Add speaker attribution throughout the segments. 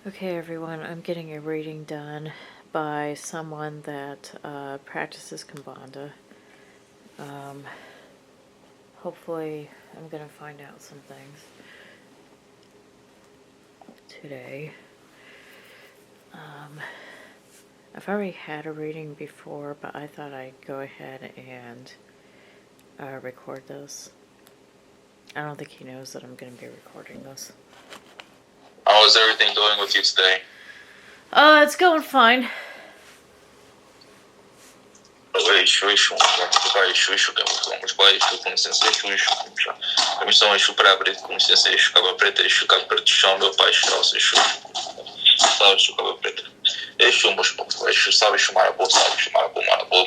Speaker 1: Okay, everyone, I'm getting a reading done by someone that practices Quimbanda. Hopefully, I'm going to find out some things today. I've already had a reading before, but I thought I'd go ahead and record this. I don't think he knows that I'm going to be recording this.
Speaker 2: How is everything going with you today?
Speaker 1: It's going fine.
Speaker 2: Permissão, Exu, para abrir, com licença, Exu, caba preta, Exu, caba preto, chão, meu pai, salve, Exu. Salve, Exu, caba preta. Exu, mocho, Exu, salve, Exu, marabô,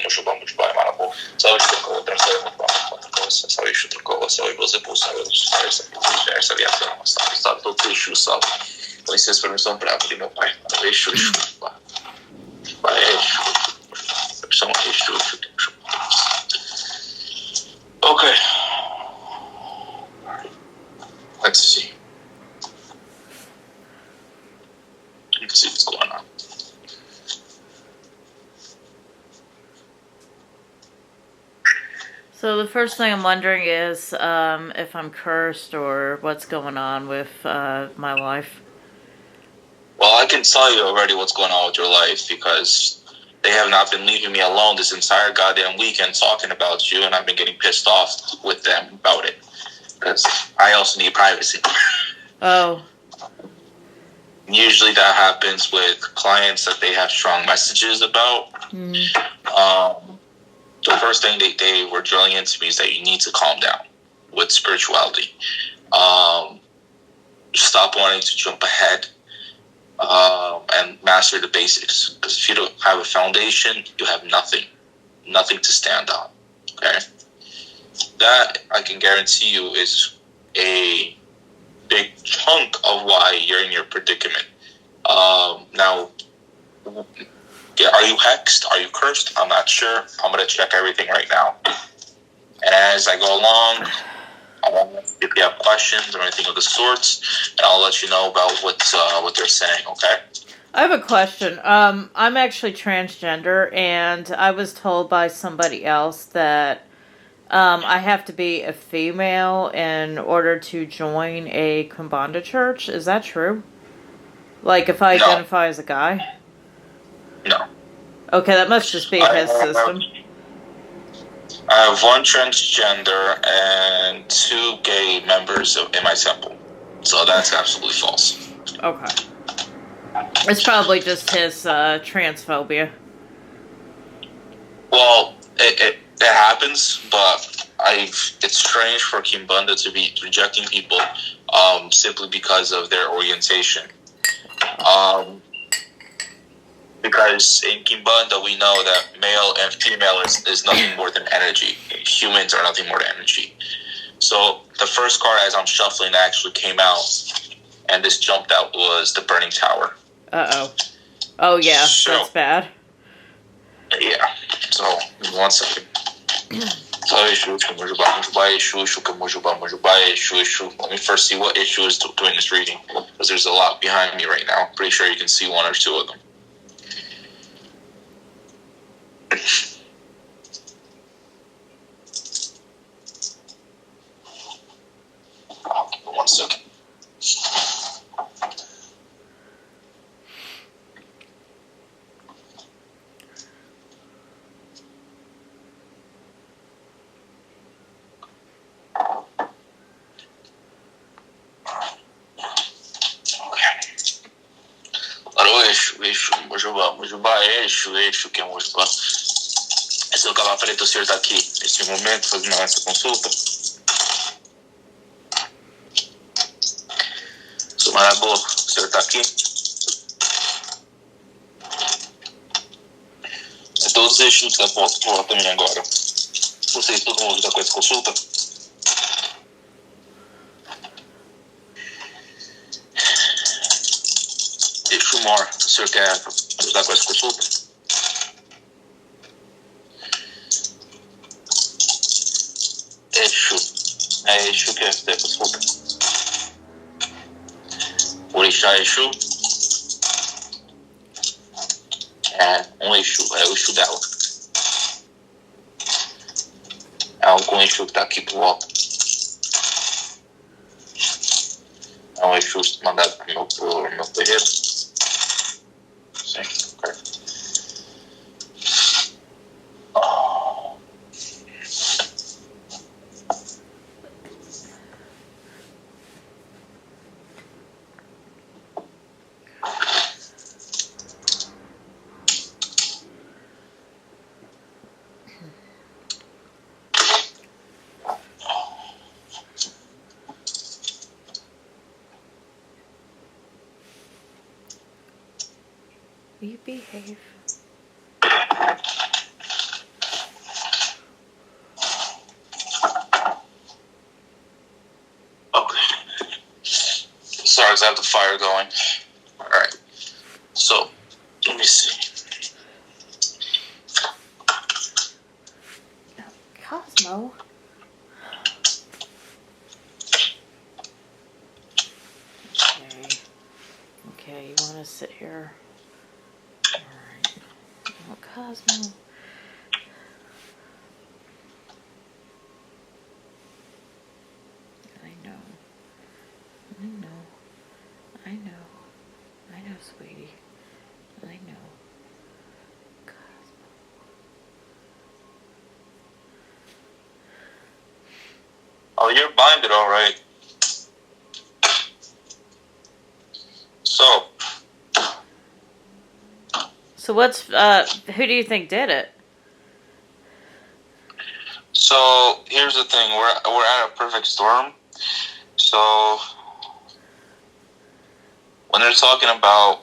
Speaker 2: mocho, vamos, pai, marabô. Salve, Exu, caba, trançado, salve, Exu, trocou, salve, você, salve, essa aliação, salve, todo Exu, salve. Com licença, permissão, para abrir, meu pai. Exu, Exu, pai, Exu. Permissão, Exu, Exu. Okay. Let's see. Let's see what's going on.
Speaker 1: So the first thing I'm wondering is if I'm cursed or what's going on with my life.
Speaker 2: Well, I can tell you already what's going on with your life because they have not been leaving me alone this entire goddamn weekend talking about you, and I've been getting pissed off with them about it because I also need privacy.
Speaker 1: Oh.
Speaker 2: Usually that happens with clients that they have strong messages about. The first thing they were drilling into me is that you need to calm down with spirituality. Stop wanting to jump ahead and master the basics. Because if you don't have a foundation, you have nothing to stand on. Okay? That, I can guarantee you, is a big chunk of why you're in your predicament. Now, are you hexed? Are you cursed? I'm not sure. I'm going to check everything right now. And as I go along, if you have questions or anything of the sorts, and I'll let you know about what they're saying, okay?
Speaker 1: I have a question. I'm actually transgender, and I was told by somebody else that I have to be a female in order to join a Quimbanda church. Is that true? Like, if I identify as a guy?
Speaker 2: No.
Speaker 1: Okay, that must just be his system.
Speaker 2: I have one transgender and 2 gay members in my temple. So that's absolutely false.
Speaker 1: Okay. It's probably just his transphobia.
Speaker 2: Well, it happens, but it's strange for Quimbanda to be rejecting people simply because of their orientation. Because in Quimbanda, we know that male and female is nothing more than energy. Humans are nothing more than energy. So the first card as I'm shuffling that actually came out, and this jumped out, was the Burning Tower.
Speaker 1: Uh-oh. Oh, yeah, so, that's bad.
Speaker 2: Yeah, so, 1 second. Let me first see what issue is doing this reading, because there's a lot behind me right now. Pretty sure you can see 1 or 2 of them. One second. Exu, Mojubá, Exu, que é Mojubá. Esse é o cavalo preto, o senhor está aqui, neste momento, fazendo essa consulta. Sou Marabô, o senhor está aqui? É todos os Exus da volta também agora. Vocês, todo mundo está com essa consulta? Exu Mor, o senhor quer ajudar com essa consulta? Exu. É Exu que é essa consulta. Orixá Exu. um Exu, é o Exu dela. É algum Exu que tá aqui pro alto. É um Exu mandado pro meu terreiro. Sim, ok.
Speaker 1: Will you behave?
Speaker 2: Okay. Sorry, I have the fire going. Alright. So, let me see.
Speaker 1: Cosmo? Okay, you want to sit here? Alright. Oh, Cosmo. I know, sweetie. I know. Cosmo.
Speaker 2: Oh, you're binded, all right.
Speaker 1: So what's who do you think did it?
Speaker 2: So here's the thing: we're at a perfect storm. So when they're talking about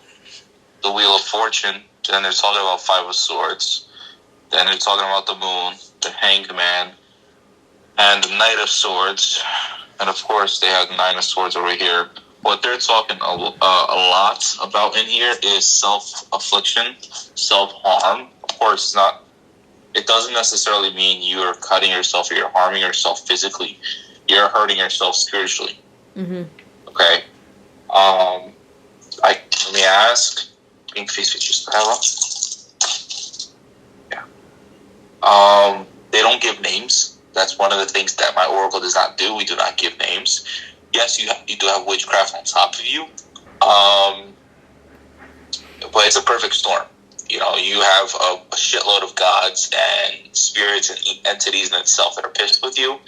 Speaker 2: the Wheel of Fortune, then they're talking about Five of Swords. Then they're talking about the Moon, the Hanged Man, and the Knight of Swords. And of course, they have the Nine of Swords over here. What they're talking a lot about in here is self-affliction, self-harm. Of course, it's not. It doesn't necessarily mean you're cutting yourself or you're harming yourself physically. You're hurting yourself spiritually.
Speaker 1: Mm-hmm.
Speaker 2: Okay. Let me ask. Pink face features Yeah. They don't give names. That's one of the things that my oracle does not do. We do not give names. Yes, you do have witchcraft on top of you. But it's a perfect storm. You know, you have a shitload of gods and spirits and entities in itself that are pissed with you.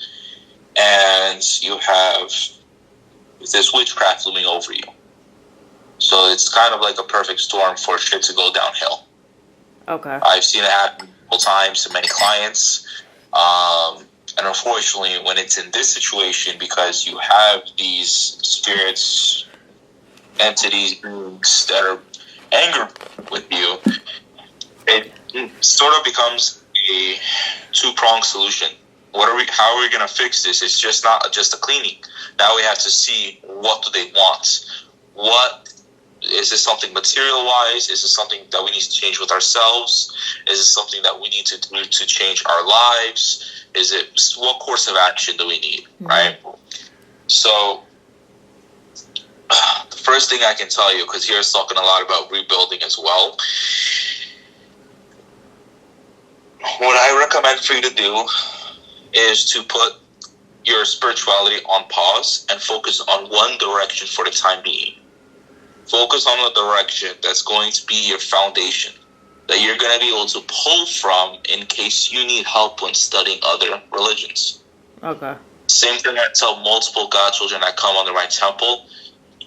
Speaker 2: And you have this witchcraft looming over you. So it's kind of like a perfect storm for shit to go downhill.
Speaker 1: Okay.
Speaker 2: I've seen it happen multiple times to many clients. And unfortunately, when it's in this situation, because you have these spirits, entities, beings that are angry with you, it sort of becomes a two-pronged solution. How are we going to fix this? It's just not just a cleaning. Now we have to see, what do they want? What is this? Something material-wise? Is it something that we need to change with ourselves? Is it something that we need to do to change our lives? Is it, what course of action do we need? Mm-hmm. Right? So the first thing I can tell you, because here it's talking a lot about rebuilding as well, what I recommend for you to do is to put your spirituality on pause and focus on one direction for the time being. Focus on a direction that's going to be your foundation, that you're going to be able to pull from in case you need help when studying other religions.
Speaker 1: Okay.
Speaker 2: Same thing I tell multiple godchildren that come under my temple.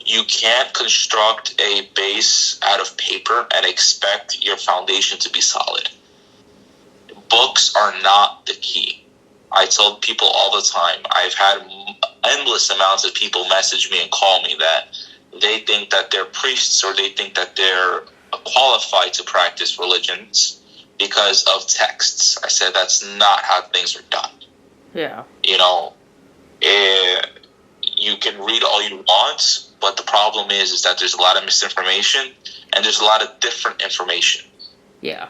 Speaker 2: You can't construct a base out of paper and expect your foundation to be solid. Books are not the key. I tell people all the time, I've had endless amounts of people message me and call me that they think that they're priests or they think that they're qualified to practice religions because of texts. I said that's not how things are done.
Speaker 1: Yeah.
Speaker 2: You know, you can read all you want, but the problem is that there's a lot of misinformation and there's a lot of different information.
Speaker 1: Yeah.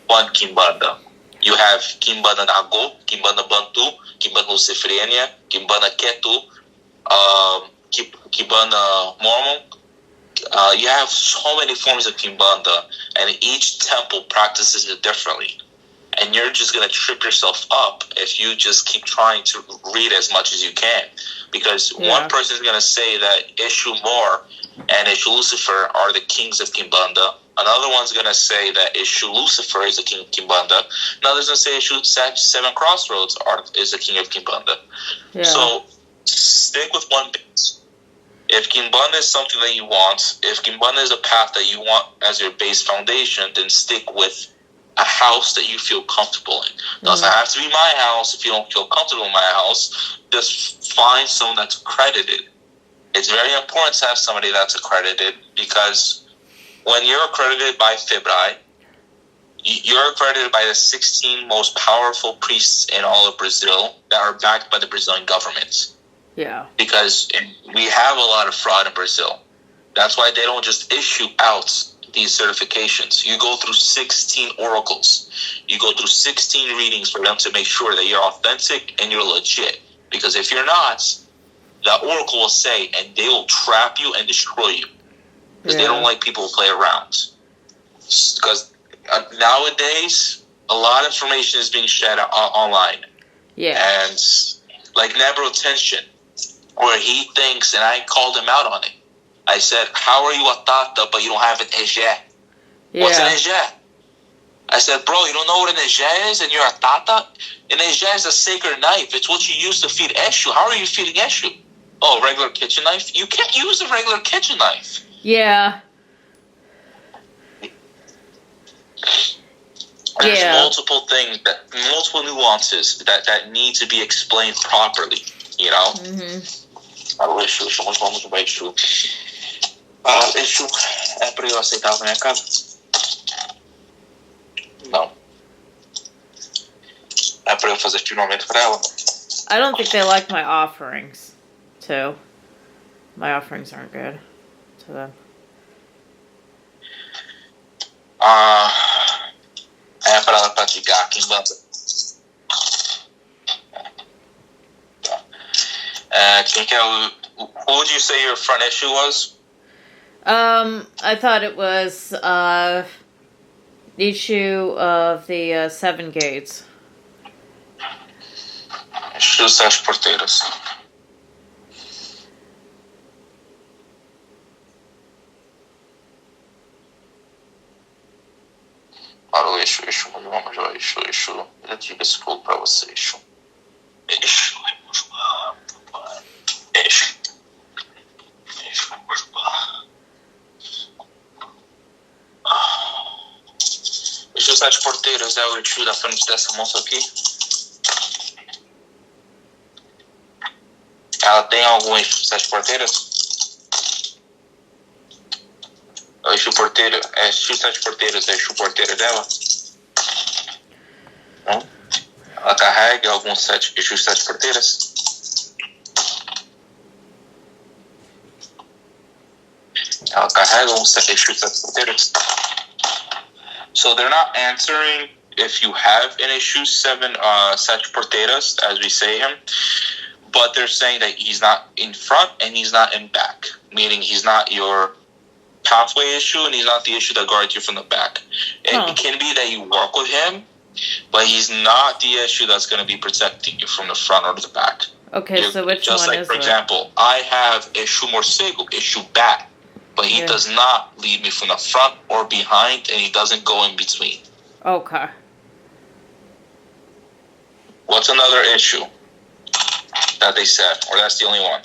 Speaker 2: One Quimbanda. You have Quimbanda Nago, Quimbanda Bantu, Quimbanda Luciferianism, Quimbanda Ketu, Quimbanda Mormon, You have so many forms of Quimbanda, and each temple practices it differently. And you're just going to trip yourself up if you just keep trying to read as much as you can. Because one person is going to say that Eshu Mor and Eshu Lucifer are the kings of Quimbanda. Another one's going to say that Eshu Lucifer is the king of Quimbanda. Another's going to say Eshu Seven Crossroads is the king of Quimbanda. Yeah. So stick with one base. If Quimbanda is something that you want, if Quimbanda is a path that you want as your base foundation, then stick with a house that you feel comfortable in. Doesn't have to be my house. If you don't feel comfortable in my house, just find someone that's accredited. It's very important to have somebody that's accredited, because when you're accredited by Fibrai, you're accredited by the 16 most powerful priests in all of Brazil that are backed by the Brazilian government. Yeah. Because we have a lot of fraud in Brazil. That's why they don't just issue out these certifications. You go through 16 oracles. You go through 16 readings for them to make sure that you're authentic and you're legit. Because if you're not, the oracle will say, and they will trap you and destroy you. Because they don't like people who play around. Because nowadays, a lot of information is being shared online. Yeah. And like Nebro Tension, where he thinks, and I called him out on it. I said, how are you a tata, but you don't have an eje? Yeah. What's an eje? I said, bro, you don't know what an eje is and you're a tata? An eje is a sacred knife. It's what you use to feed Eshu. How are you feeding Eshu? Oh, regular kitchen knife? You can't use a regular kitchen knife. Yeah. There's multiple things, multiple nuances that need to be explained properly, you know? Eshu é para eu aceitar na minha casa? Não. É para eu fazer firmamento para ela?
Speaker 1: I don't think they like my offerings, too. My offerings aren't good to them.
Speaker 2: É para ela praticar aqui em Banda. Quem que é o... Who would you say your front issue was?
Speaker 1: I thought it was issue of the 7 gates.
Speaker 2: Issue 7 porteiras. Para o eixo, vamos lá, eixo. Eu digo esse fogo para você, eixo. Eixo. Eixo 7 porteiras é o eixo da frente dessa moça aqui. Ela tem algum eixo 7 porteiras? O eixo porteiro, eixo 7 porteiras é o eixo porteiro dela? Não? Ela carrega algum eixo 7 porteiras? Ela carrega algum eixo 7 porteiras? So they're not answering if you have an issue 7 such porteiras, as we say him, but they're saying that he's not in front and he's not in back, meaning he's not your pathway issue and he's not the issue that guards you from the back. It can be that you work with him, but he's not the issue that's going to be protecting you from the front or the back.
Speaker 1: Okay, so which
Speaker 2: just
Speaker 1: one
Speaker 2: like,
Speaker 1: is
Speaker 2: for
Speaker 1: it?
Speaker 2: example, I have issue morcego, issue bat, but he does not lead me from the front or behind, and he doesn't go in between.
Speaker 1: Okay.
Speaker 2: What's another issue that they said, or that's the only one?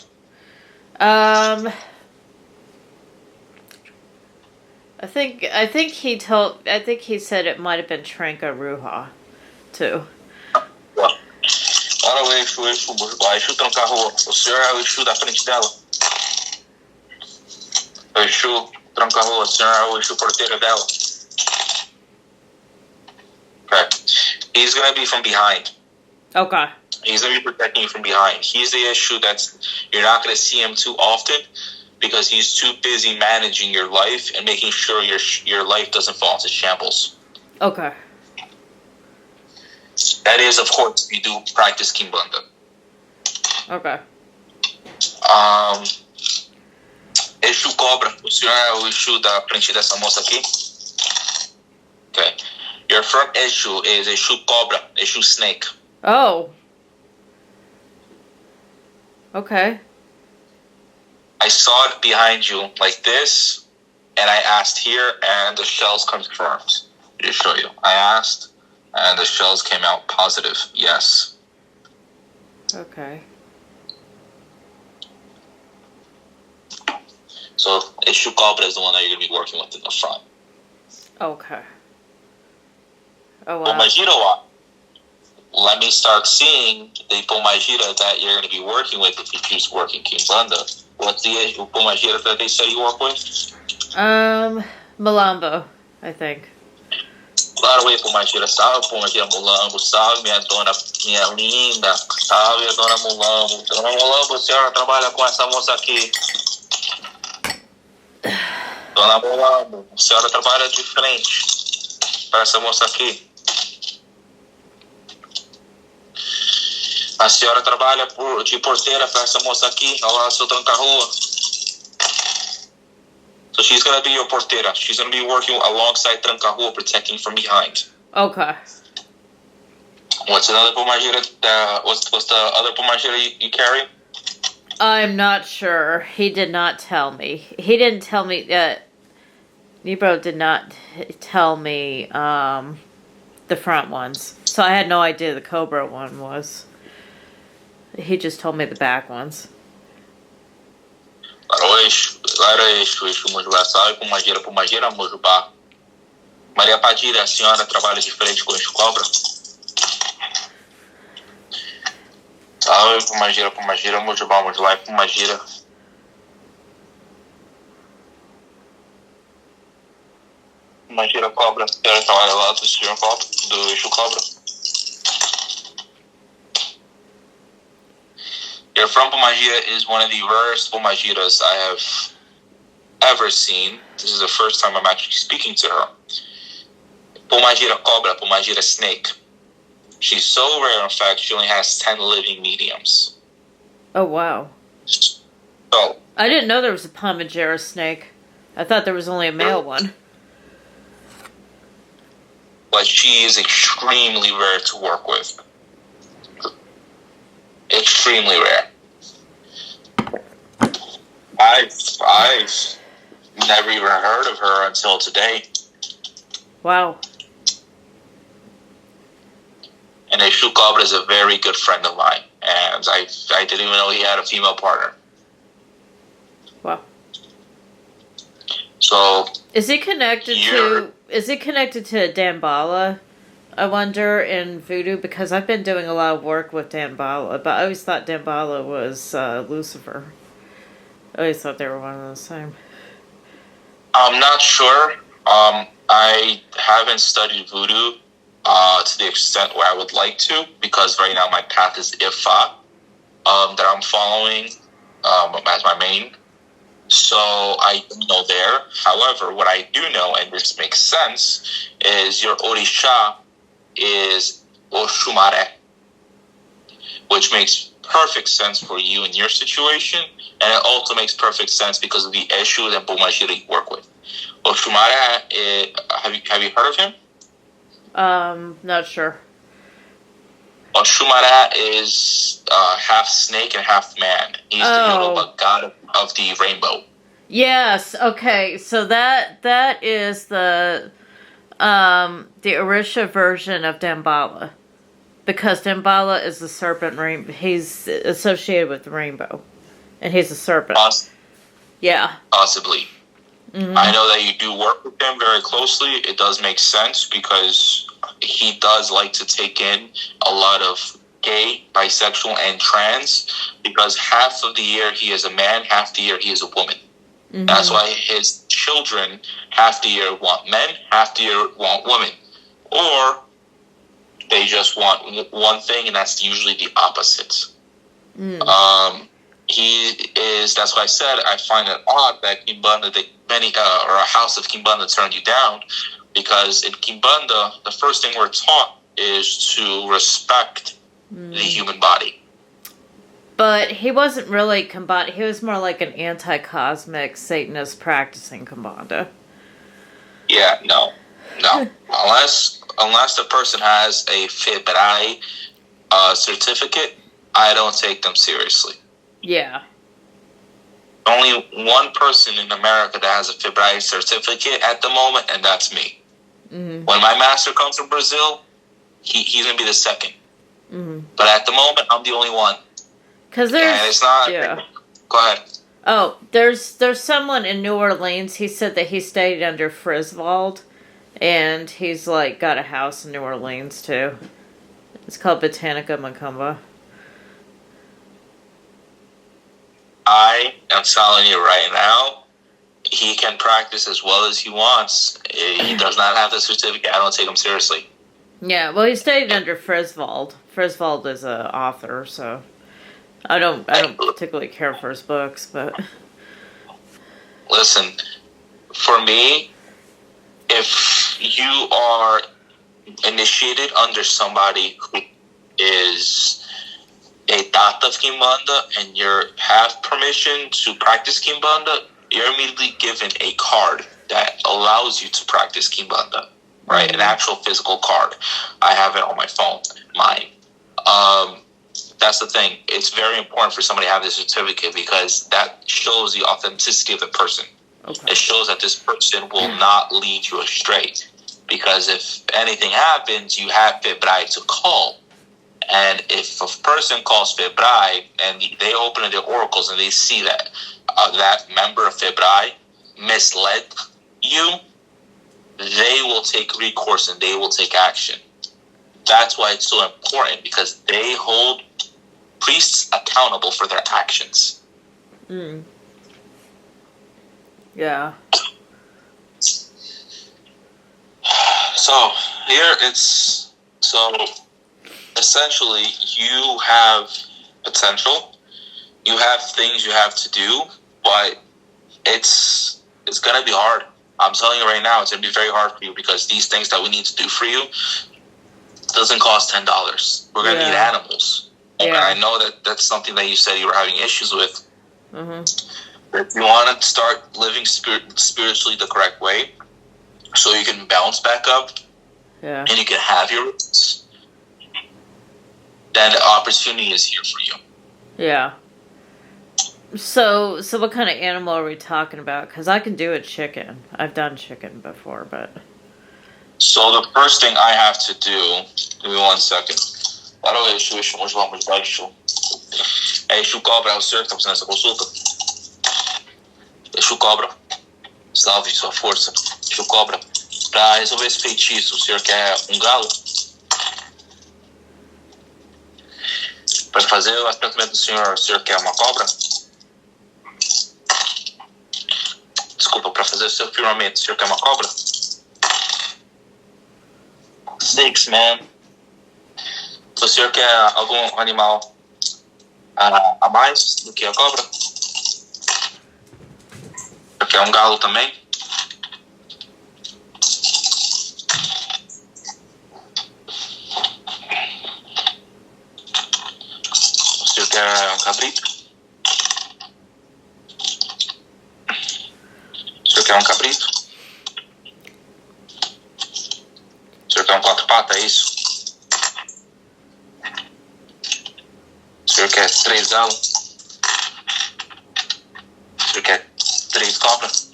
Speaker 1: I think he said it might have been Tranca Ruha, too.
Speaker 2: Para o eixo trancar a rua. O senhor é o eixo da frente dela. O eixo trancar a rua. O senhor é o eixo porteiro dela. Okay. He's going to be from behind.
Speaker 1: Okay.
Speaker 2: He's going to be protecting you from behind. He's the issue you're not going to see him too often because he's too busy managing your life and making sure your life doesn't fall into shambles.
Speaker 1: Okay.
Speaker 2: That is, of course, if you do practice Quimbanda.
Speaker 1: Okay.
Speaker 2: Exu Cobra. O senhor é o Exu da frente dessa moça aqui? Okay. Your front Exu is Exu Cobra, Exu Snake.
Speaker 1: Oh. Okay.
Speaker 2: I saw it behind you like this, and I asked here, and the shells confirmed. Let me show you. I asked, and the shells came out positive. Yes.
Speaker 1: Okay.
Speaker 2: So Exu Cobra is the one that you're going to be working with in the front.
Speaker 1: Okay. Oh, wow.
Speaker 2: Pomajira, let me start seeing the Pomajira that you're going to be working with if you choose working Quimbanda. What's the Pomajira that they say you work with?
Speaker 1: Malambo, I think.
Speaker 2: Claro, Pomajira, salve, Pomajira Mulambo, salve, minha dona, minha linda, salve, dona Mulambo. Dona Mulambo, a senhora trabalha com essa moça aqui. Dona Mulambo, a senhora trabalha de frente para essa moça aqui. A senhora trabalha de porteira para essa moça aqui, ao lado do seu tranca-rua. So she's going to be your porteira. She's going to be working alongside tranca-rua, protecting from behind.
Speaker 1: Okay.
Speaker 2: What's another pomajira? What's the other pomajira you carry?
Speaker 1: I'm not sure. He did not tell me. He didn't tell me that. Nebro did not tell me the front ones. So I had no idea the Cobra one was. He just told me the back ones.
Speaker 2: Exu Mojubá, salve, Pomajira, Mojubá. Maria Padilha, a senhora trabalha de frente com o Exu Cobra? Salve, Pomajira, Mojubá, Mojubá e Pomajira. Pomajira Cobra, a senhora trabalha lá do senhor Cobra, do Exu Cobra. Your front Pomajira is one of the rarest Pomajiras I have ever seen. This is the first time I'm actually speaking to her. Pomajira Cobra, Pomajira Snake. She's so rare, in fact, she only has 10 living mediums.
Speaker 1: Oh, wow.
Speaker 2: So,
Speaker 1: I didn't know there was a Pomajira snake. I thought there was only a male one.
Speaker 2: But she is extremely rare to work with. Extremely rare. I've never even heard of her until today.
Speaker 1: Wow.
Speaker 2: And Exu Cobra is a very good friend of mine, and I didn't even know he had a female partner.
Speaker 1: Wow.
Speaker 2: So
Speaker 1: is he connected to Damballa? I wonder in voodoo, because I've been doing a lot of work with Damballa, but I always thought Damballa was Lucifer. I always thought they were one and the same.
Speaker 2: I'm not sure. I haven't studied voodoo to the extent where I would like to, because right now my path is Ifa that I'm following as my main. So I don't know there. However, what I do know, and this makes sense, is your Orisha is Oshumare, which makes perfect sense for you in your situation, and it also makes perfect sense because of the Eshu that Pomajira you work with. Oshumare, have you heard of him?
Speaker 1: Not sure.
Speaker 2: Oshumare is half snake and half man. He's the Yoruba god of the rainbow.
Speaker 1: Yes. Okay. So that is the Orisha version of Damballa, because Damballa is the serpent rainbow. He's associated with the rainbow, and he's a serpent. Yeah.
Speaker 2: Possibly. Mm-hmm. I know that you do work with him very closely. It does make sense because he does like to take in a lot of gay, bisexual, and trans, because half of the year he is a man, half the year he is a woman. Mm-hmm. That's why his children half the year want men, half the year want women. Or they just want one thing, and that's usually the opposite. Mm. That's why I said I find it odd that Quimbanda, or a house of Quimbanda turned you down, because in Quimbanda, the first thing we're taught is to respect the human body.
Speaker 1: But he wasn't really Quimbanda. He was more like an anti-cosmic Satanist practicing Quimbanda.
Speaker 2: Yeah, no. Unless the person has a Fibrai certificate, I don't take them seriously.
Speaker 1: Yeah.
Speaker 2: Only one person in America that has a Fibrai certificate at the moment, and that's me.
Speaker 1: Mm-hmm.
Speaker 2: When my master comes from Brazil, he's going to be the second.
Speaker 1: Mm-hmm.
Speaker 2: But at the moment, I'm the only one.
Speaker 1: Because there's...
Speaker 2: And it's not...
Speaker 1: Yeah.
Speaker 2: Go ahead.
Speaker 1: Oh, there's someone in New Orleans. He said that he stayed under Friswold, and he's like got a house in New Orleans too. It's called Botanica Macumba.
Speaker 2: I am telling you right now, he can practice as well as he wants. He does not have the certificate. I don't take him seriously.
Speaker 1: Yeah, well, he stayed under Friswold. Friswold is an author, so I don't particularly care for his books, but
Speaker 2: listen, for me, if you are initiated under somebody who is a Tata of Quimbanda and you have permission to practice Quimbanda, you're immediately given a card that allows you to practice Quimbanda, right?
Speaker 1: Mm-hmm.
Speaker 2: An actual physical card. I have it on my phone, mine. That's the thing. It's very important for somebody to have this certificate because that shows the authenticity of the person.
Speaker 1: Okay.
Speaker 2: It shows that this person will not lead you astray. Because if anything happens, you have Fibrai to call. And if a person calls Fibrai and they open their oracles and they see that that member of Fibrai misled you, they will take recourse and they will take action. That's why it's so important, because they hold priests accountable for their actions.
Speaker 1: Mm. Yeah.
Speaker 2: So here essentially you have potential, you have things you have to do, but it's gonna be hard. I'm telling you right now, it's gonna be very hard for you because these things that we need to do for you doesn't cost $10. We're gonna need animals.
Speaker 1: Yeah.
Speaker 2: And I know that's something that you said you were having issues with.
Speaker 1: Mm-hmm.
Speaker 2: If you want to start living spiritually the correct way, so you can bounce back up,
Speaker 1: yeah,
Speaker 2: and you can have your roots, then the opportunity is here for you.
Speaker 1: Yeah. So what kind of animal are we talking about? Because I can do a chicken. I've done chicken before, but...
Speaker 2: So the first thing I have to do... Give me 1 second. Para o Exu, vamos lá, vamos lá, Exu. Exu Cobra, é o senhor que está fazendo essa consulta? Exu Cobra, salve sua força. Exu Cobra, para resolver esse feitiço, o senhor quer um galo? Para fazer o assentamento do senhor, o senhor quer uma cobra? Desculpa, para fazer o seu firmamento, o senhor quer uma cobra? 6, man. O senhor quer algum animal a mais do que a cobra? O senhor quer um galo também? O senhor quer um cabrito? O senhor quer um cabrito? O senhor quer um 4 patas, é isso? O senhor quer 3 galos? O senhor quer 3 cobras?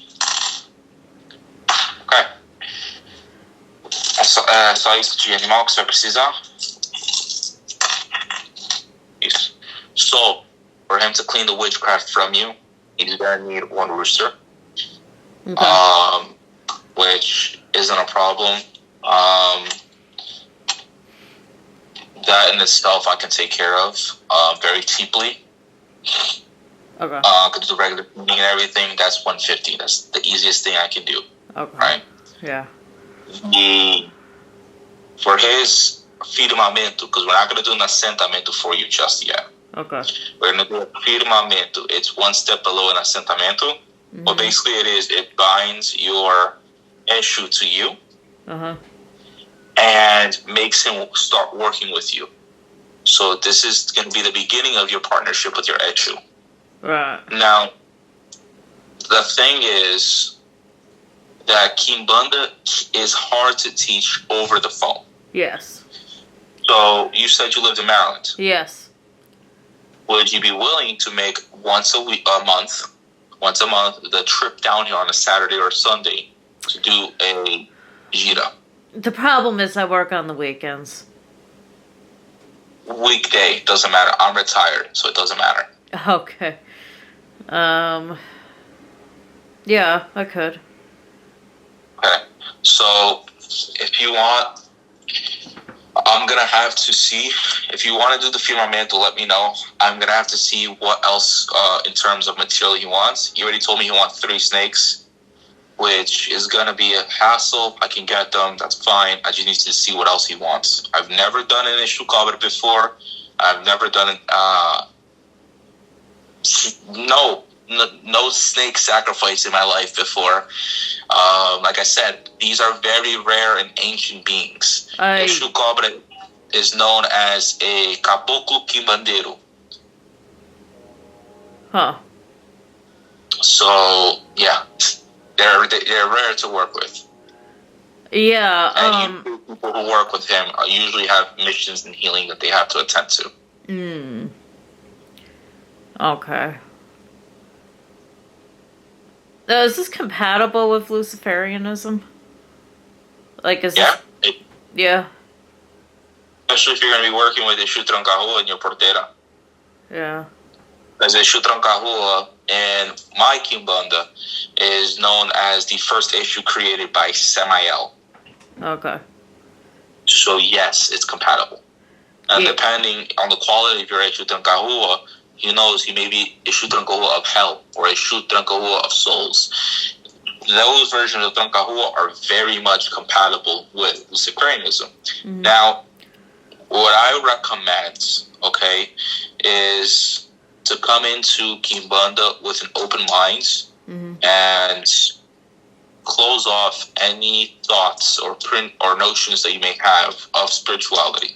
Speaker 2: Ok. É só isso de animal que o senhor precisar? Isso. So, for him to clean the witchcraft from you, he's gonna need 1 rooster. Okay. Which isn't a problem. That in itself I can take care of very cheaply.
Speaker 1: Okay.
Speaker 2: Could do the regular cleaning and everything. That's $150. That's the easiest thing I can do.
Speaker 1: Okay.
Speaker 2: Right?
Speaker 1: Yeah.
Speaker 2: For his firmamento, because we're not going to do an assentamento for you just yet.
Speaker 1: Okay.
Speaker 2: We're going to do a firmamento. It's 1 step below an assentamento. Mm-hmm. But basically it binds your Eshu to you.
Speaker 1: Uh-huh.
Speaker 2: And makes him start working with you. So this is going to be the beginning of your partnership with your Echu.
Speaker 1: Right.
Speaker 2: Now, the thing is that Quimbanda is hard to teach over the phone.
Speaker 1: Yes.
Speaker 2: So you said you lived in Maryland.
Speaker 1: Yes.
Speaker 2: Would you be willing to make once a month, the trip down here on a Saturday or Sunday to do a gira?
Speaker 1: The problem is I work on the weekends.
Speaker 2: Weekday, doesn't matter. I'm retired, so it doesn't matter.
Speaker 1: Okay. Yeah, I could.
Speaker 2: Okay. So if you want, I'm going to have to see. If you want to do the firmamento, let me know. I'm going to have to see what else in terms of material he wants. He already told me he wants 3 snakes, which is going to be a hassle. I can get them. That's fine. I just need to see what else he wants. I've never done an issue cover before. I've never done no snake sacrifice in my life before. Like I said, these are very rare and ancient beings. Exu Cobre is known as a caboclo quimbandero.
Speaker 1: Huh.
Speaker 2: So, yeah, they're rare to work with.
Speaker 1: Yeah.
Speaker 2: And people who work with him usually have missions and healing that they have to attend to.
Speaker 1: Okay. Now, is this compatible with Luciferianism? Like, is
Speaker 2: Yeah.
Speaker 1: this... Yeah.
Speaker 2: Especially if you're going to be working with Exu Trancahua in your portera.
Speaker 1: Yeah.
Speaker 2: As Exu Trancahua in my Quimbanda is known as the first Exu created by Samael.
Speaker 1: Okay.
Speaker 2: So yes, it's compatible. And depending on the quality of your Exu Trancahua, he knows he may be Exu Trancahua of hell or Exu Trancahua of souls. Those versions of Trancahua are very much compatible with Luciferianism. Mm-hmm. Now, what I recommend, okay, is to come into Quimbanda with an open mind and close off any thoughts or notions that you may have of spirituality.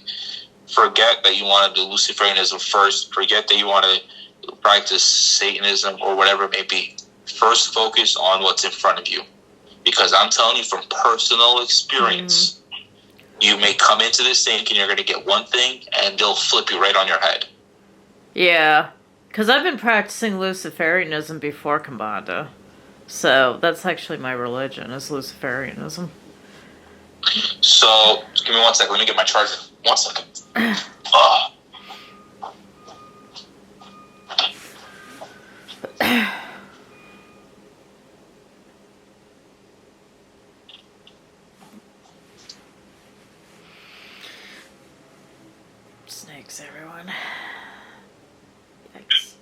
Speaker 2: Forget that you want to do Luciferianism first. Forget that you want to practice Satanism or whatever it may be. First, focus on what's in front of you. Because I'm telling you from personal experience, you may come into this thinking you're going to get one thing and they'll flip you right on your head.
Speaker 1: Yeah. Because I've been practicing Luciferianism before Quimbanda. So that's actually my religion, is Luciferianism.
Speaker 2: So, give me 1 second. Let me get my charger. 1 second.
Speaker 1: Snakes, everyone. Yikes.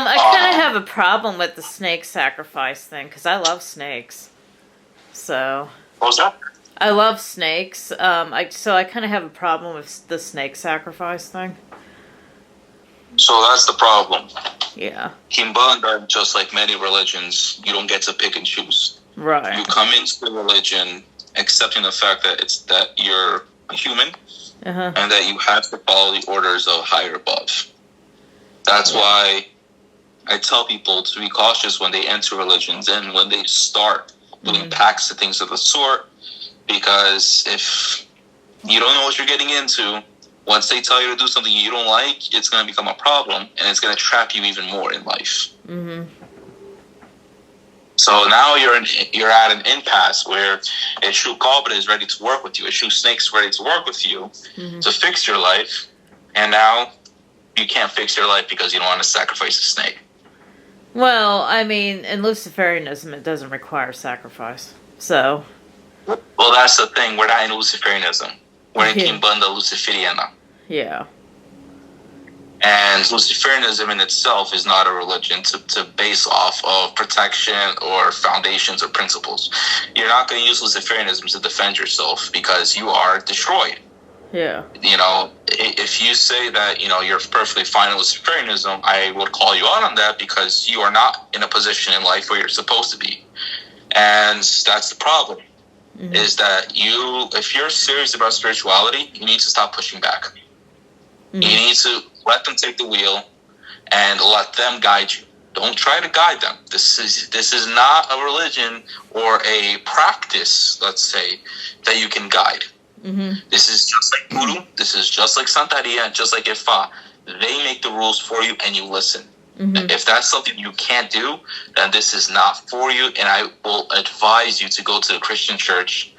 Speaker 1: I kind of have a problem with the snake sacrifice thing, because I love snakes. So.
Speaker 2: What was that?
Speaker 1: I love snakes. So I kind of have a problem with the snake sacrifice thing.
Speaker 2: So that's the problem.
Speaker 1: Yeah.
Speaker 2: Quimbanda, just like many religions, you don't get to pick and choose.
Speaker 1: Right.
Speaker 2: You come into the religion accepting the fact that you're a human and that you have to follow the orders of higher above. That's why I tell people to be cautious when they enter religions and when they start doing pacts and things of the sort, because if you don't know what you're getting into, once they tell you to do something you don't like, it's going to become a problem, and it's going to trap you even more in life. So now you're at an impasse where Exu Cobra is ready to work with you, Exu Snake's ready to work with you to fix your life, and now you can't fix your life because you don't want to sacrifice a snake.
Speaker 1: Well, I mean, in Luciferianism, it doesn't require sacrifice. So.
Speaker 2: Well, that's the thing. We're not in Luciferianism. We're in Quimbanda Luciferiana.
Speaker 1: Yeah.
Speaker 2: And Luciferianism in itself is not a religion to base off of protection or foundations or principles. You're not going to use Luciferianism to defend yourself because you are destroyed.
Speaker 1: Yeah.
Speaker 2: If you say that, you're perfectly fine with Luciferianism, I would call you out on that because you are not in a position in life where you're supposed to be. And that's the problem, is that if you're serious about spirituality, you need to stop pushing back. You need to let them take the wheel and let them guide you. Don't try to guide them. This is not a religion or a practice, let's say, that you can guide. This is just like voodoo. This is just like Santeria, just like Ifa. They make the rules for you and you listen. If that's something you can't do, then this is not for you, and I will advise you to go to the Christian church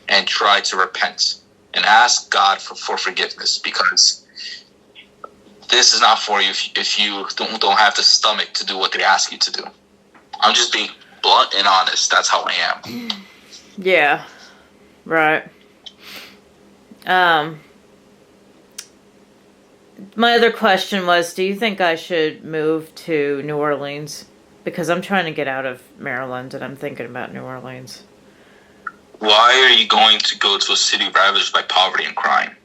Speaker 2: and try to repent and ask God for forgiveness, because this is not for you if you don't have the stomach to do what they ask you to do. I'm just being blunt and honest. That's how I am.
Speaker 1: Yeah. Right. My other question was, do you think I should move to New Orleans? Because I'm trying to get out of Maryland and I'm thinking about New Orleans.
Speaker 2: Why are you going to go to a city ravaged by poverty and crime?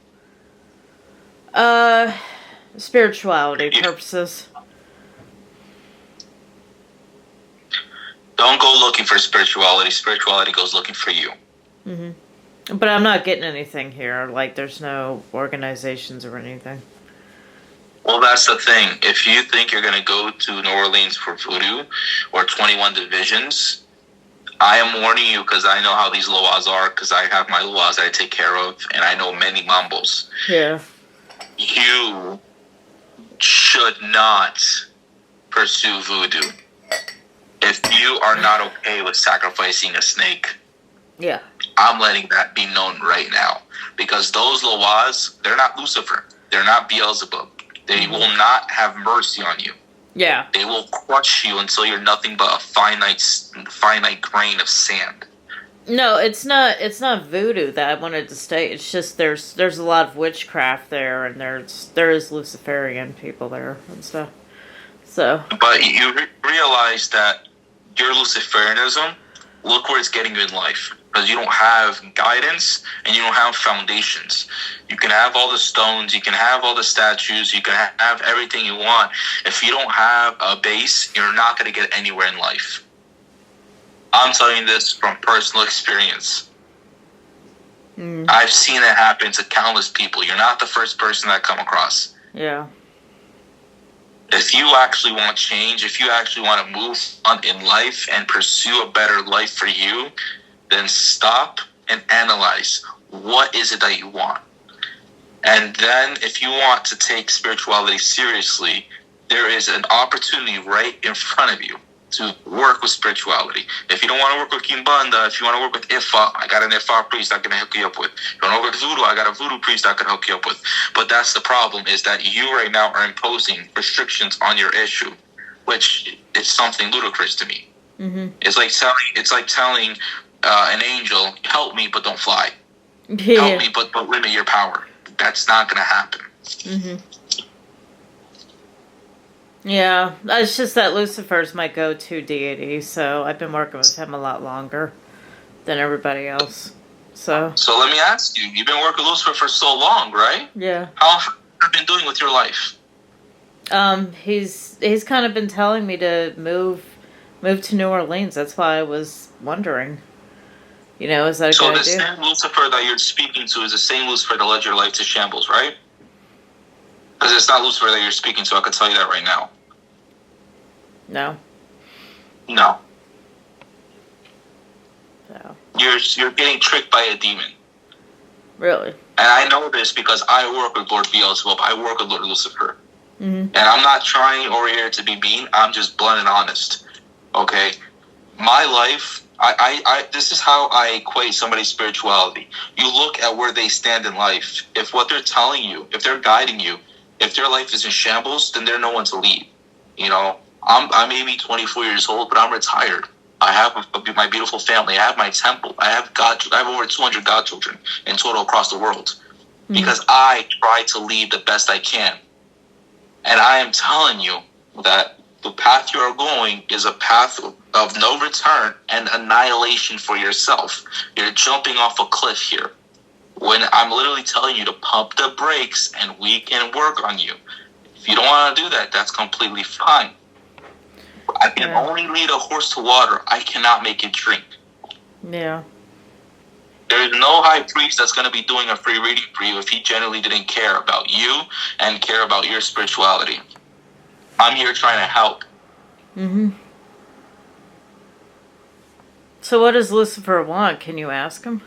Speaker 1: Spirituality purposes.
Speaker 2: Don't go looking for spirituality. Spirituality goes looking for you.
Speaker 1: But I'm not getting anything here. Like, there's no organizations or anything.
Speaker 2: Well, that's the thing. If you think you're going to go to New Orleans for voodoo or 21 divisions, I am warning you, because I know how these loas are, because I have my loas that I take care of, and I know many mambos.
Speaker 1: Yeah.
Speaker 2: You should not pursue voodoo if you are not okay with sacrificing a snake.
Speaker 1: Yeah.
Speaker 2: I'm letting that be known right now, because those loas, they're not Lucifer. They're not Beelzebub. They will not have mercy on you.
Speaker 1: Yeah.
Speaker 2: They will crush you until you're nothing but a finite grain of sand.
Speaker 1: No, it's not voodoo that I wanted to state. It's just there's a lot of witchcraft there, and there is Luciferian people there and stuff. So.
Speaker 2: But you realize that your Luciferianism, look where it's getting you in life. Because you don't have guidance and you don't have foundations. You can have all the stones, you can have all the statues, you can have everything you want. If you don't have a base, you're not going to get anywhere in life. I'm telling you this from personal experience. I've seen it happen to countless people. You're not the first person I come across.
Speaker 1: Yeah.
Speaker 2: If you actually want change, if you actually want to move on in life and pursue a better life for you, then stop and analyze, what is it that you want? And then if you want to take spirituality seriously, there is an opportunity right in front of you to work with spirituality. If you don't want to work with Quimbanda, if you want to work with Ifa, I got an Ifa priest I can hook you up with. If you want to work with voodoo, I got a voodoo priest I can hook you up with. But that's the problem, is that you right now are imposing restrictions on your issue, which is something ludicrous to me. It's like telling an angel, help me, but don't fly.
Speaker 1: Yeah.
Speaker 2: Help me, but limit your power. That's not going to happen.
Speaker 1: Yeah, it's just that Lucifer's my go-to deity, so I've been working with him a lot longer than everybody else. So
Speaker 2: let me ask you, you've been working with Lucifer for so long, right?
Speaker 1: Yeah.
Speaker 2: How have you been doing with your life?
Speaker 1: He's kind of been telling me to move to New Orleans. That's why I was wondering. Is that a good idea?
Speaker 2: So the same Lucifer that you're speaking to is the same Lucifer that led your life to shambles, right? Because it's not Lucifer that you're speaking to, I can tell you that right now.
Speaker 1: No.
Speaker 2: No.
Speaker 1: No.
Speaker 2: You're getting tricked by a demon.
Speaker 1: Really?
Speaker 2: And I know this because I work with Lord Beelzebub. I work with Lord Lucifer. And I'm not trying over here to be mean. I'm just blunt and honest. Okay? My life, this is how I equate somebody's spirituality. You look at where they stand in life. If what they're telling you, if they're guiding you, if their life is in shambles, then they're no one to lead. I may be 24 years old, but I'm retired. I have my beautiful family. I have my temple. I have over 200 godchildren in total across the world. Because I try to lead the best I can. And I am telling you that the path you are going is a path of no return and annihilation for yourself. You're jumping off a cliff here. When I'm literally telling you to pump the brakes and we can work on you. If you don't want to do that, that's completely fine. I can only lead a horse to water. I cannot make it drink.
Speaker 1: Yeah.
Speaker 2: There is no high priest that's going to be doing a free reading for you if he genuinely didn't care about you and care about your spirituality. I'm here trying to help.
Speaker 1: Mm-hmm. So what does Lucifer want? Can you ask him?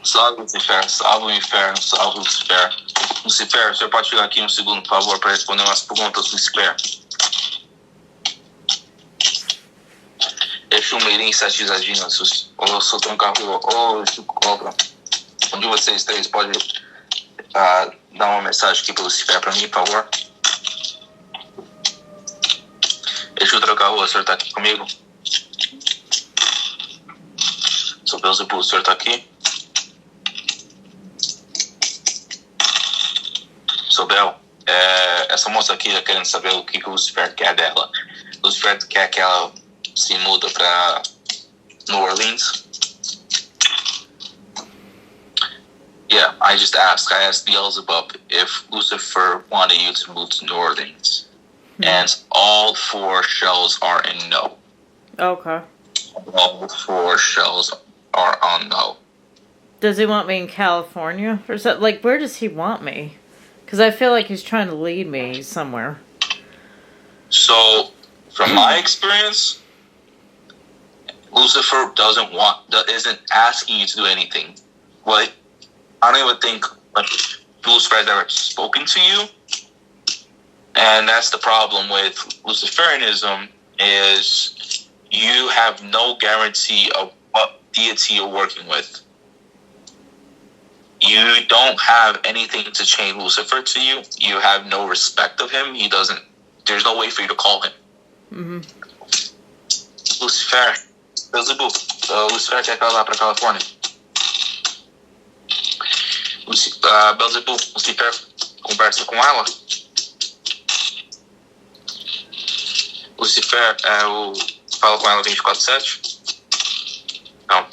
Speaker 2: Salve, Lucifer. Salve, Inferno. Salve, Lucifer. Lucifer, o senhor pode chegar aqui um segundo, por favor, para responder umas perguntas, Lucifer. Exu Mirim, Sete Zadinas, ou sou Troncarrua, ou Exu Cobra. Um de vocês três pode dar uma mensagem aqui para o Lucifer para mim, por favor? Exu Troncarrua, o senhor está aqui comigo? Sou Beelzebub, o senhor está aqui? Sou Bel. Essa moça aqui está querendo saber o que o Lucifer quer dela. O Lucifer quer que ela se muda para New Orleans. Yeah, I asked Beelzebub if Lucifer wanted you to move to New Orleans. And all 4 shells are in no.
Speaker 1: Okay.
Speaker 2: All 4 shells are on no.
Speaker 1: Does he want me in California? Or is that, like, where does he want me? Because I feel like he's trying to lead me somewhere. So,
Speaker 2: from my experience, Lucifer isn't asking you to do anything. I don't even think Lucifer has ever spoken to you. And that's the problem with Luciferianism, is you have no guarantee of what deity you're working with. You don't have anything to chain Lucifer to you. You have no respect of him. There's no way for you to call him.
Speaker 1: Mm-hmm.
Speaker 2: Lucifer, Beelzebub, Lucifer quer que ela vá para Califórnia. Beelzebub, Lucifer conversa com ela. Lucifer fala com ela 24/7? Não.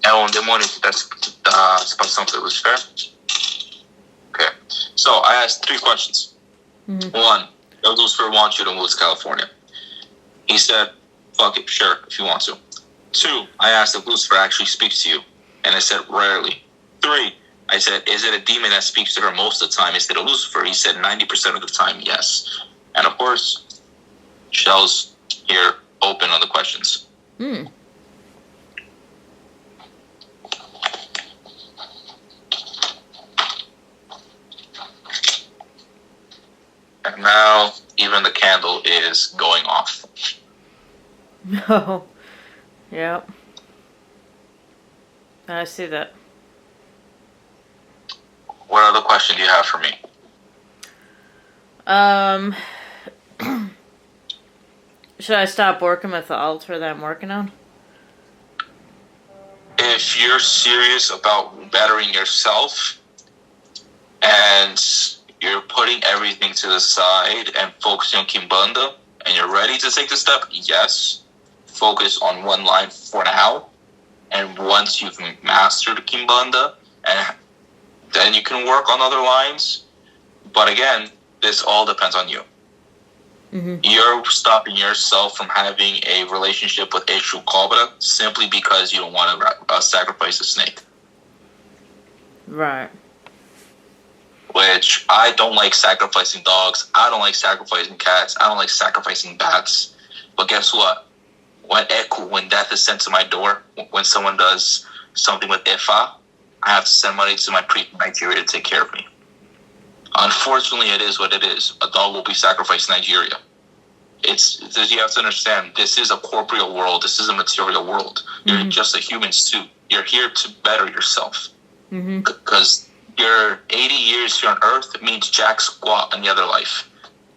Speaker 2: É um demônio que está se passando pelo Lucifer? Okay. So, I asked 3 questions. Mm-hmm. 1, does Lucifer want you to move to California? He said, fuck it, sure, if you want to. 2, I asked if Lucifer actually speaks to you. And I said, rarely. 3, I said, is it a demon that speaks to her most of the time instead of Lucifer? He said 90% of the time, yes. And of course, shells here open on the questions.
Speaker 1: Hmm.
Speaker 2: And now, even the candle is going off.
Speaker 1: No. Yep. I see that.
Speaker 2: What other question do you have for me?
Speaker 1: Should I stop working with the altar that I'm working on?
Speaker 2: If you're serious about bettering yourself and you're putting everything to the side and focusing on Quimbanda and you're ready to take the step, yes. Focus on one line for now. And once you've mastered Quimbanda, and then you can work on other lines. But again, this all depends on you. Mm-hmm. You're stopping yourself from having a relationship with Exu Cobra simply because you don't want to sacrifice a snake.
Speaker 1: Right.
Speaker 2: Which, I don't like sacrificing dogs. I don't like sacrificing cats. I don't like sacrificing bats. But guess what? When death is sent to my door, when someone does something with Ifa, I have to send money to my priest in Nigeria to take care of me. Unfortunately, it is what it is. A dog will be sacrificed in Nigeria. You have to understand, this is a corporeal world. This is a material world. Mm-hmm. You're just a human suit. You're here to better yourself. Because your 80 years here on Earth means jack squat in the other life.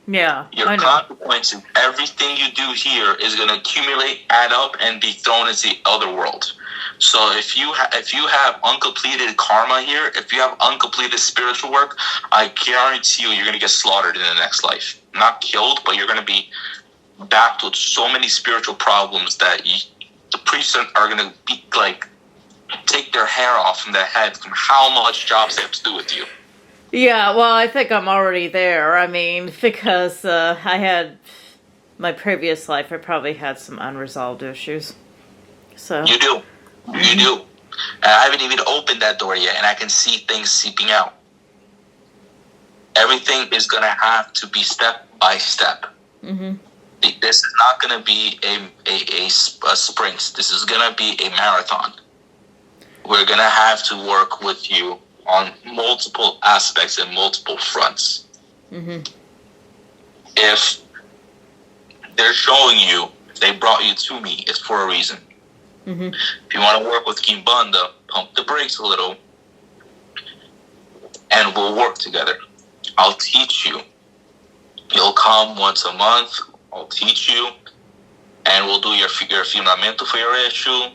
Speaker 1: Yeah,
Speaker 2: Your
Speaker 1: I know.
Speaker 2: consequences, everything you do here is going to accumulate, add up, and be thrown into the other world. So if you have uncompleted karma here, if you have uncompleted spiritual work, I guarantee you're going to get slaughtered in the next life. Not killed, but you're going to be backed with so many spiritual problems that the priests are going to be like take their hair off from their head from how much jobs they have to do with you.
Speaker 1: Yeah, well, I think I'm already there. I mean, because I had my previous life, I probably had some unresolved issues. So
Speaker 2: You do. You do. And I haven't even opened that door yet, and I can see things seeping out. Everything is going to have to be step by step.
Speaker 1: Mm-hmm.
Speaker 2: This is not going to be a sprint. This is going to be a marathon. We're going to have to work with you on multiple aspects and multiple fronts.
Speaker 1: Mm-hmm.
Speaker 2: If they're showing you, if they brought you to me, it's for a reason.
Speaker 1: Mm-hmm.
Speaker 2: If you want to work with Quimbanda, pump the brakes a little, and we'll work together. I'll teach you. You'll come once a month. I'll teach you, and we'll do your fundamento for your issue,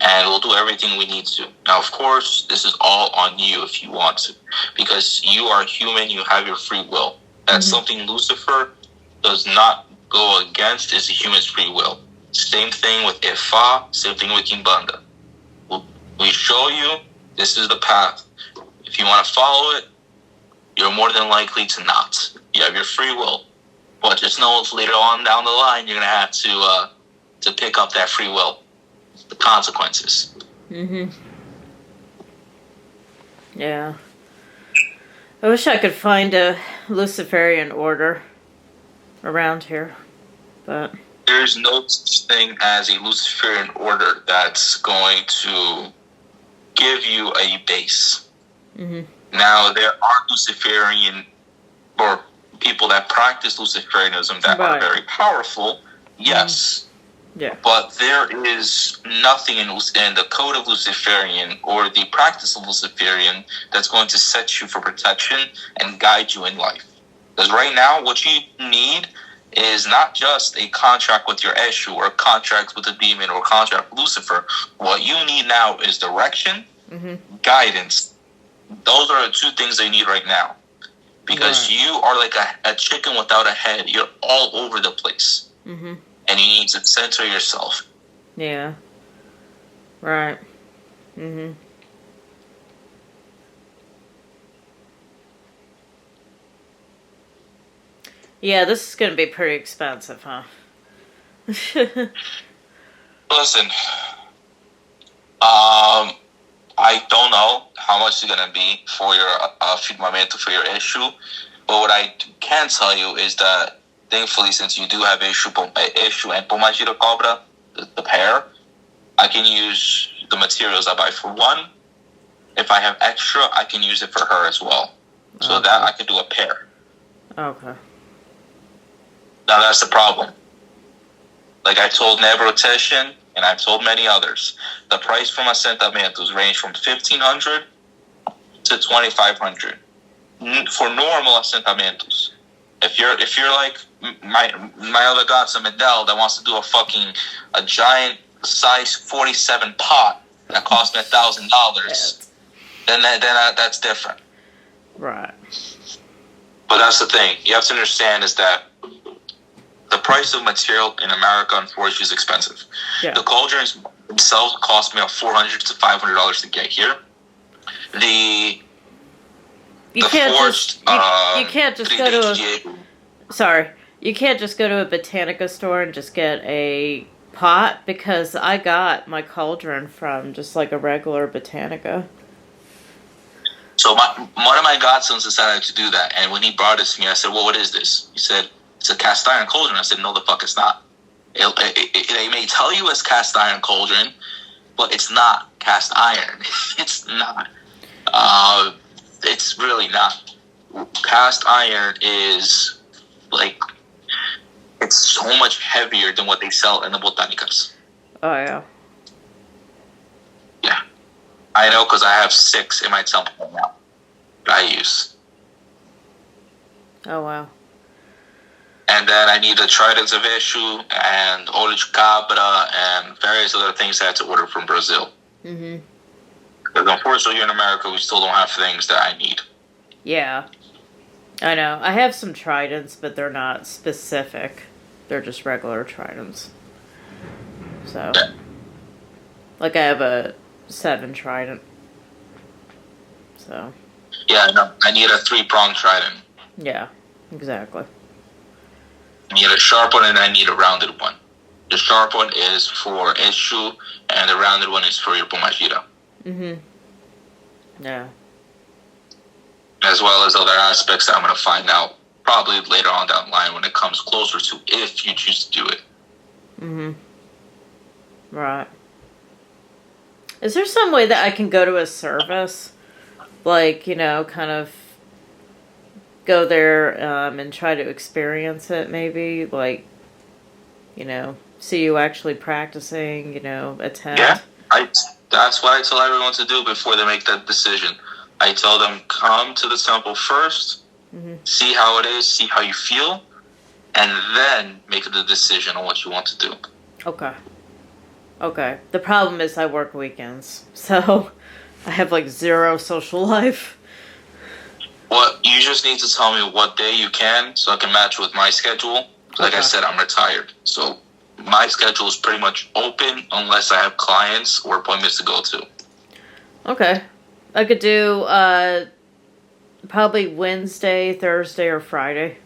Speaker 2: and we'll do everything we need to. Now, of course, this is all on you if you want to, because you are human. You have your free will. That's something Lucifer does not go against, is a human's free will. Same thing with Ifa, same thing with Quimbanda. We show you this is the path. If you want to follow it, you're more than likely to not. You have your free will. But just know later on down the line, you're going to have to pick up that free will. The consequences.
Speaker 1: Mm-hmm. Yeah. I wish I could find a Luciferian order around here, but
Speaker 2: There's no such thing as a Luciferian order that's going to give you a base.
Speaker 1: mm-hmm.
Speaker 2: Now, there are Luciferian or people that practice Luciferianism that are very powerful, yes.
Speaker 1: Yeah.
Speaker 2: But there is nothing in the code of Luciferian or the practice of Luciferian that's going to set you for protection and guide you in life. Because right now, what you need is not just a contract with your Eshu or a contract with a demon or a contract with Lucifer. What you need now is direction, guidance. Those are the two things they need right now. Because you are like a chicken without a head. You're all over the place.
Speaker 1: Mm-hmm.
Speaker 2: And you need to center yourself.
Speaker 1: Yeah. Right. Mm-hmm. Yeah, this is going to be pretty expensive, huh?
Speaker 2: Listen, I don't know how much it's going to be for your firmamento for your issue, but what I can tell you is that thankfully, since you do have issue and Pomajira Cobra, the pair, I can use the materials I buy for one. If I have extra, I can use it for her as well. So that I can do a pair.
Speaker 1: Okay.
Speaker 2: Now that's the problem. Like I told Nebroteshin, and I've told many others, the price for my sentamentos range from $1,500 to $2,500 for normal assentamentos. If you're like my other godson Medell that wants to do a giant size 47 pot that cost me $1,000, then that's different.
Speaker 1: Right.
Speaker 2: But that's the thing. You have to understand is that the price of material in America, unfortunately, is expensive. Yeah. The cauldrons themselves cost me $400 to $500 to get here.
Speaker 1: You can't just go to you can't just go to a Botanica store and just get a pot, because I got my cauldron from just like a regular Botanica.
Speaker 2: So one of my godsons decided to do that, and when he brought it to me, I said, "Well, what is this?" He said, "It's a cast iron cauldron." I said, "No, the fuck it's not. They may tell you it's cast iron cauldron, but it's not cast iron. It's not. It's really not. Cast iron is like, it's so much heavier than what they sell in the botanicas."
Speaker 1: Oh, yeah.
Speaker 2: Yeah. I know, because I have 6 in my temple right now that I use.
Speaker 1: Oh, wow.
Speaker 2: And then I need the tridents of Eshu and olho de cabra and various other things I had to order from Brazil.
Speaker 1: Mm-hmm.
Speaker 2: Because unfortunately here in America, we still don't have things that I need.
Speaker 1: Yeah. I know. I have some tridents, but they're not specific. They're just regular tridents. So,
Speaker 2: Yeah.
Speaker 1: like I have a 7 trident. So.
Speaker 2: Yeah, no, I need a 3-pronged trident.
Speaker 1: Yeah, exactly.
Speaker 2: I need a sharp one and I need a rounded one. The sharp one is for Eshu and the rounded one is for your Pomajira.
Speaker 1: Mm-hmm. Yeah.
Speaker 2: As well as other aspects that I'm going to find out probably later on down the line when it comes closer to if you choose to do it.
Speaker 1: Mm-hmm. Right. Is there some way that I can go to a service? Like, kind of go there and try to experience it maybe? Like, see you actually practicing, attend?
Speaker 2: Yeah, that's what I tell everyone to do before they make that decision. I tell them, come to the temple first, see how it is, see how you feel, and then make the decision on what you want to do.
Speaker 1: Okay. The problem is I work weekends, so I have like 0 social life.
Speaker 2: Well, you just need to tell me what day you can so I can match with my schedule. Like I said, I'm retired, so my schedule is pretty much open unless I have clients or appointments to go to.
Speaker 1: Okay. I could do probably Wednesday, Thursday, or Friday.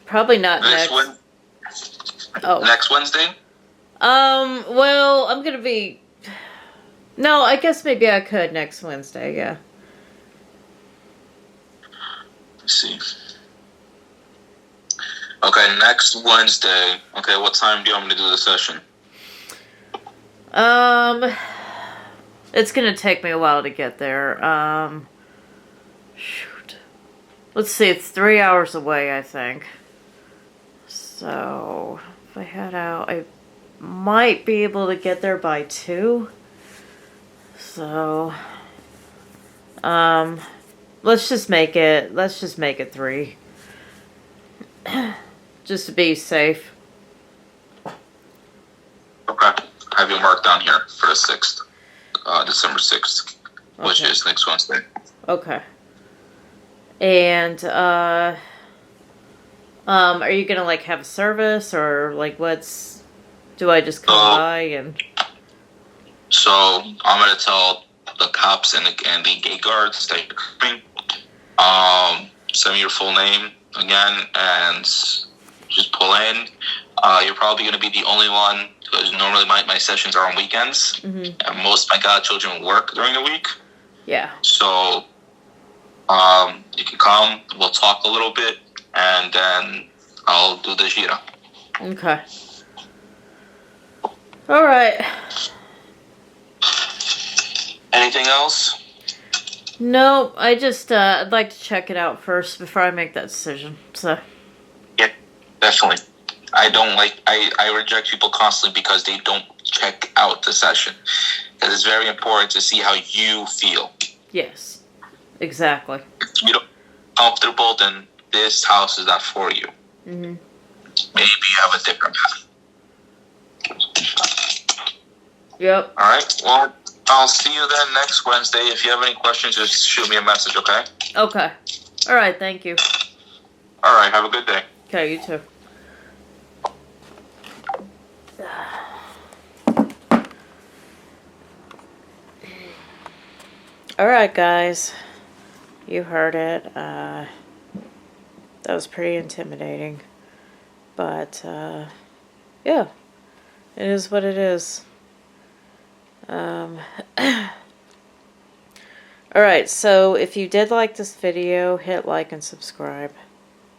Speaker 1: Probably not next.
Speaker 2: Next Wednesday?
Speaker 1: Well, I'm gonna be... No, I guess maybe I could next Wednesday, yeah.
Speaker 2: Let's see. Okay, next Wednesday. Okay, what time do you want me to do the session?
Speaker 1: It's gonna take me a while to get there. Shoot. Let's see, it's 3 hours away, I think. So, if I head out, I might be able to get there by 2. So, let's just make it 3. Just to be safe.
Speaker 2: Okay. I have you marked down here for the 6th. December 6th. Okay. Which is next Wednesday.
Speaker 1: Okay. And, are you gonna, like, have a service, or, like, do I just come by and...
Speaker 2: So, I'm gonna tell the cops and the gate guards that you're coming. Send me your full name again, and just pull in. You're probably gonna be the only one, because normally my sessions are on weekends, and most of my godchildren work during the week.
Speaker 1: Yeah. So,
Speaker 2: you can come, we'll talk a little bit, and then I'll do the gira.
Speaker 1: Okay. Alright.
Speaker 2: Anything else?
Speaker 1: No, I just, I'd like to check it out first before I make that decision, so.
Speaker 2: Yeah, definitely. I reject people constantly because they don't check out the session. Because it's very important to see how you feel.
Speaker 1: Yes, exactly.
Speaker 2: If you don't feel comfortable, then this house is not for you. Maybe you have a different path.
Speaker 1: Yep.
Speaker 2: Alright, well, I'll see you then next Wednesday. If you have any questions, just shoot me a message, okay?
Speaker 1: Okay. Alright, thank you.
Speaker 2: Alright, have a good day.
Speaker 1: Okay, you too. Alright, guys. You heard it. That was pretty intimidating. But, yeah. It is what it is. Alright, so if you did like this video, hit like and subscribe.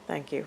Speaker 1: Thank you.